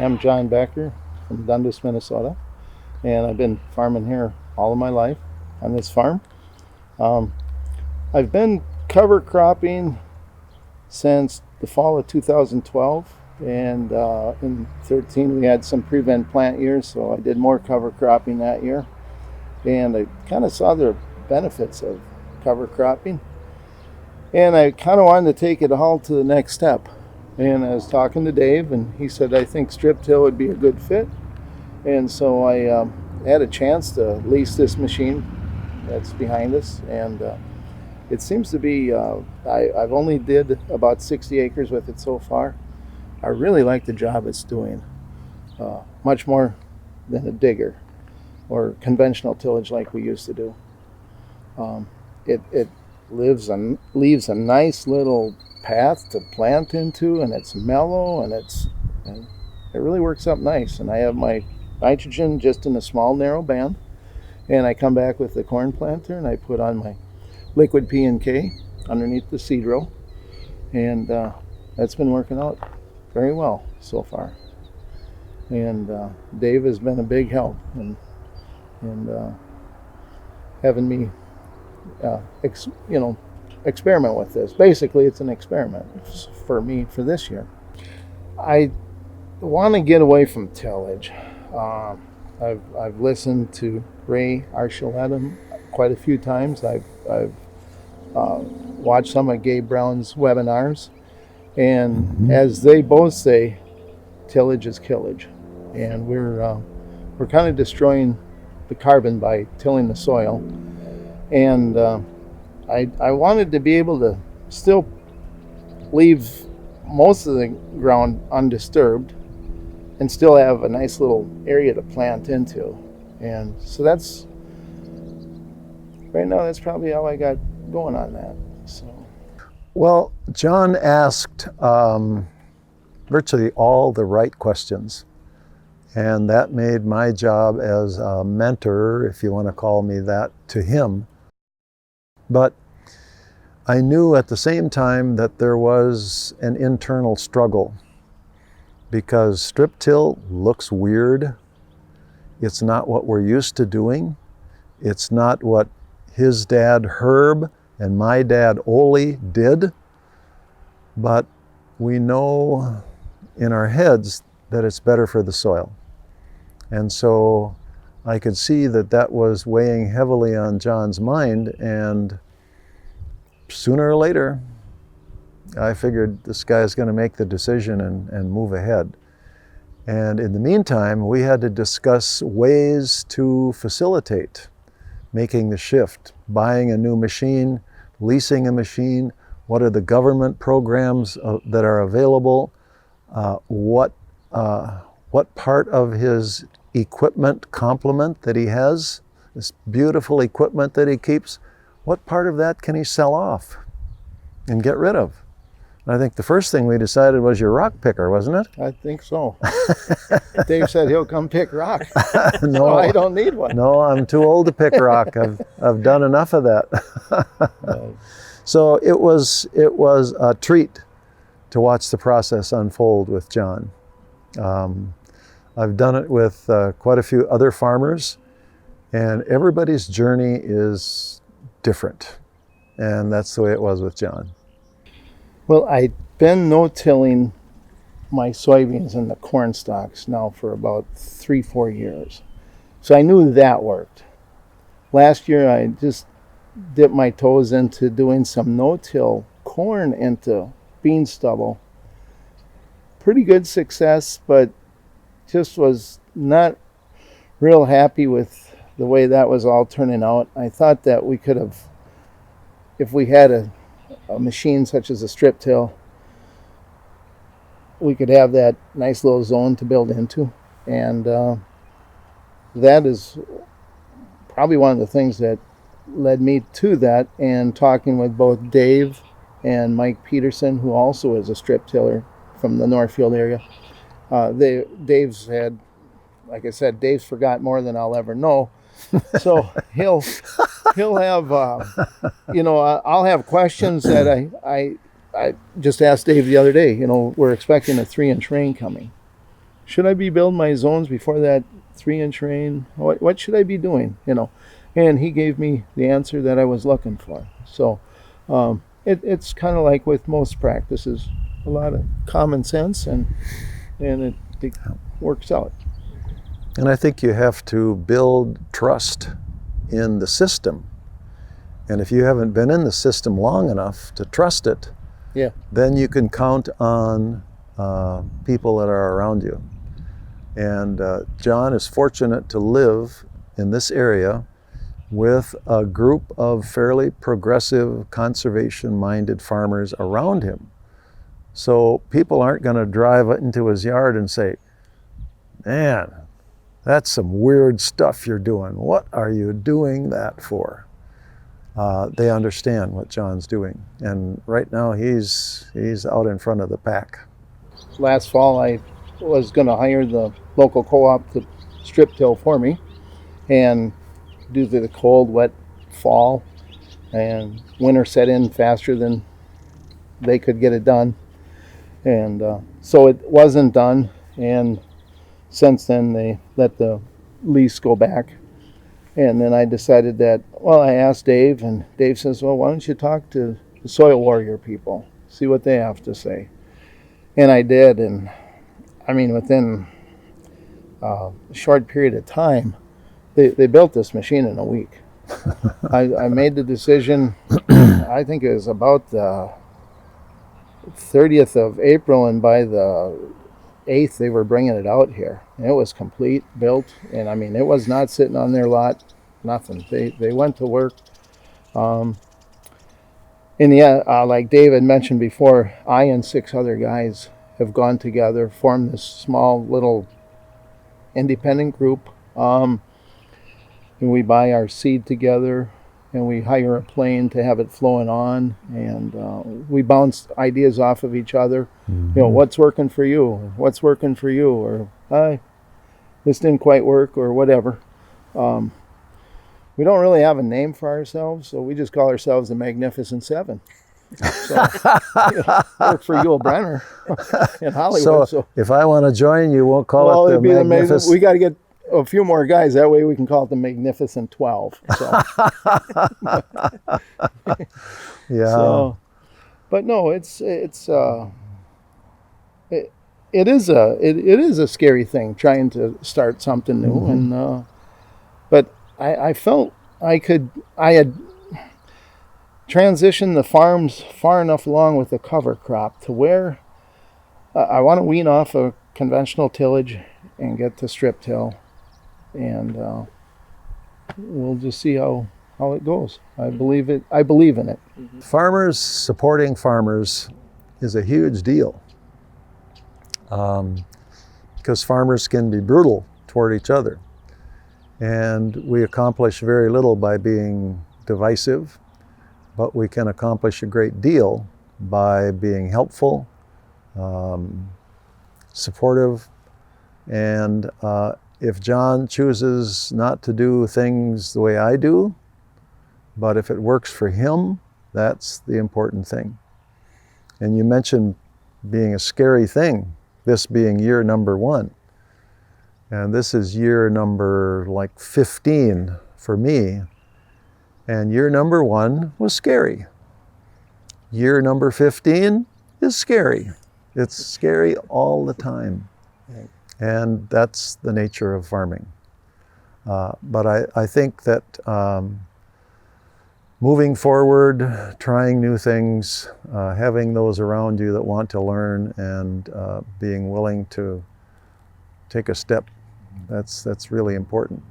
am John Becker from Dundas, Minnesota, and I've been farming here all of my life on this farm. I've been cover cropping since the fall of 2012, and in 13 we had some prevent plant years, so I did more cover cropping that year, and I kind of saw the benefits of cover cropping, and I kind of wanted to take it all to the next step. And I was talking to Dave, and he said, I think strip till would be a good fit. And so I had a chance to lease this machine that's behind us. And it seems to be, I've only did about 60 acres with it so far. I really like the job it's doing, much more than a digger or conventional tillage like we used to do. It leaves a nice little path to plant into, and it's mellow, and it really works up nice. And I have my nitrogen just in a small narrow band, and I come back with the corn planter and I put on my liquid P&K underneath the seed row, and that's been working out very well so far. And Dave has been a big help in having me experiment with this. Basically, it's an experiment for me for this year. I want to get away from tillage. I've listened to Ray Archuleta quite a few times. I've watched some of Gabe Brown's webinars, and as they both say, tillage is killage, and we're kind of destroying the carbon by tilling the soil. And I wanted to be able to still leave most of the ground undisturbed and still have a nice little area to plant into. And so right now that's probably how I got going on that. So. Well, John asked virtually all the right questions, and that made my job as a mentor, if you want to call me that, to him. But I knew at the same time that there was an internal struggle, because strip till looks weird. It's not what we're used to doing. It's not what his dad Herb and my dad Ole did. But we know in our heads that it's better for the soil. And so I could see that that was weighing heavily on John's mind, and sooner or later, I figured this guy's going to make the decision and move ahead. And in the meantime, we had to discuss ways to facilitate making the shift, buying a new machine, leasing a machine. What are the government programs that are available? What part of his equipment complement that he has, this beautiful equipment that he keeps, what part of that can he sell off and get rid of? And I think the first thing we decided was your rock picker, wasn't it? I think so. Dave said he'll come pick rock. No, so I don't need one. No, I'm too old to pick rock. I've done enough of that. So it was a treat to watch the process unfold with John. I've done it with quite a few other farmers, and everybody's journey is different, and that's the way it was with John. Well, I've been no-tilling my soybeans and the corn stalks now for about 3-4 years, so I knew that worked. Last year I just dipped my toes into doing some no-till corn into bean stubble. Pretty good success, but just was not real happy with the way that was all turning out. I thought that we could have, if we had a machine such as a strip till, we could have that nice little zone to build into. And that is probably one of the things that led me to that, and talking with both Dave and Mike Peterson, who also is a strip tiller from the Northfield area. Dave's had, like I said, Dave's forgot more than I'll ever know. So he'll have, I'll have questions that I just asked Dave the other day. We're expecting a 3-inch rain coming. should I be building my zones before that 3-inch rain? What should I be doing? And he gave me the answer that I was looking for. So it's kind of like with most practices, a lot of common sense, and it works out. And I think you have to build trust in the system. And if you haven't been in the system long enough to trust it, Yeah. then you can count on people that are around you. And John is fortunate to live in this area with a group of fairly progressive, conservation-minded farmers around him. So people aren't going to drive into his yard and say, "Man, that's some weird stuff you're doing. What are you doing that for?" They understand what John's doing, and right now he's out in front of the pack. Last fall, I was going to hire the local co-op to strip till for me, and due to the cold, wet fall and winter set in faster than they could get it done, and so it wasn't done. And since then, they let the lease go back. And then I decided that, well, I asked Dave, and Dave says, well, why don't you talk to the Soil Warrior people, see what they have to say. And I did, and I mean, within a short period of time, they built this machine in a week. I made the decision, I think it was about the 30th of April, and by the 8th they were bringing it out here. And it was complete, built, and I mean, it was not sitting on their lot, nothing. They went to work. And yeah, like David mentioned before, I and 6 other guys have gone together, formed this small little independent group. And we buy our seed together, and we hire a plane to have it flowing on, and we bounce ideas off of each other. Mm-hmm. What's working for you? What's working for you? Or this didn't quite work, or whatever. We don't really have a name for ourselves, so we just call ourselves the Magnificent Seven. So, work for Yul Brenner in Hollywood. So if I want to join, you won't call it the it'd be Magnificent. We got to get a few more guys. That way we can call it the Magnificent 12. So. Yeah. So, but no, it is a scary thing trying to start something new. Mm-hmm. And but I felt I had transitioned the farms far enough along with the cover crop to where I want to wean off a conventional tillage and get to strip till, and we'll just see how it goes. I believe in it. Mm-hmm. Farmers supporting farmers is a huge deal, because farmers can be brutal toward each other, and we accomplish very little by being divisive, but we can accomplish a great deal by being helpful, supportive, and if John chooses not to do things the way I do, but if it works for him, that's the important thing. And you mentioned being a scary thing, this being year number 1. And this is year number 15 for me. And year number 1 was scary. Year number 15 is scary. It's scary all the time. And that's the nature of farming. But I think that moving forward, trying new things, having those around you that want to learn, and being willing to take a step, that's really important.